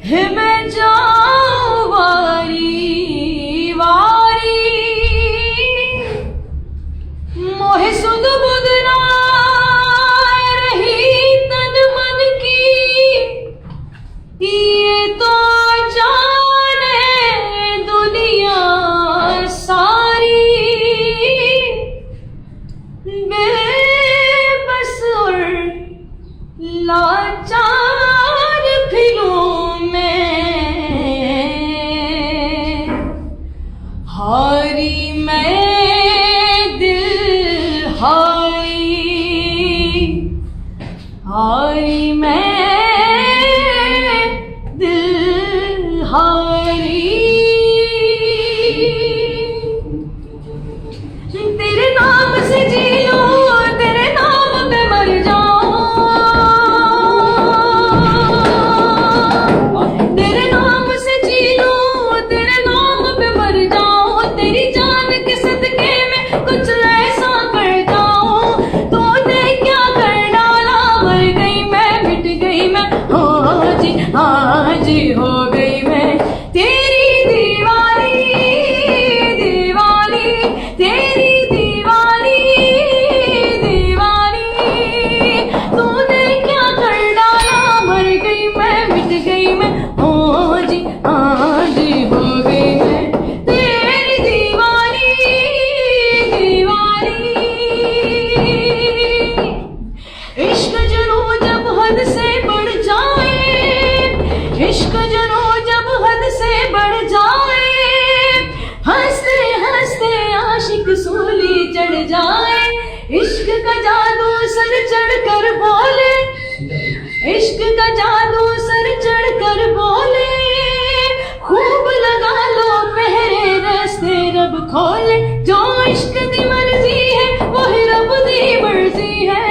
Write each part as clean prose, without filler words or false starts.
है मैं जाऊं वारी वारी मोहे सुध बुध ना रही तन मन की ये तो जाने दुनिया सारी बेबस और लाचार फिरूं हारी मैं दिल हारी मैं दिल हारी तेरे नाम से जी लो तेरे नाम पे मर जाऊं तेरे नाम से जी लो तेरे नाम पे मर जाऊं तेरी जान के सदके में कुछ ऐसा कर जाऊं तूने क्या कर डाला मर गई मैं मिट गई मैं हाँ जी हो गई मैं तेरी दीवानी दीवानी तेरी दीवानी दीवानी तूने क्या कर डाला मर गई मैं मिट गई मैं हाँ जी हो गई मैं तेरी दीवानी दीवानी इश्क जुनूं जब हद से बढ़ जाए इश्क जुनूं जब हद से बढ़ जाए हंसते हंसते आशिक सूली चढ़ जाए इश्क का जादू सर चढ़ कर बोले इश्क का जादू सर चढ़ कर बोले खूब लगा लो पहरे रास्ते रब खोले जो इश्क दी मर्जी है वही रब दी मर्जी है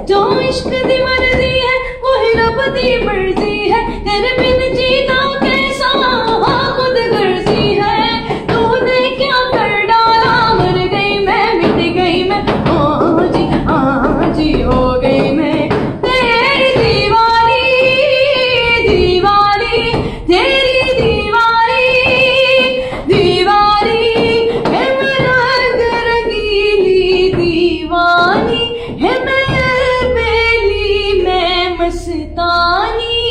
जो इश्क दी मर्जी है वही रब दी मर्जी है तेरे बिन जीना कैसा खुद गर्जी है तूने क्या कर डाला मर गई मैं मिट गई मैं हाँ जी हो गई मैं तेरी दीवानी दीवानी तेरी दीवानी दीवानी है मैं रंग रंगीली दीवानी है मैं बेली मैं मस्तानी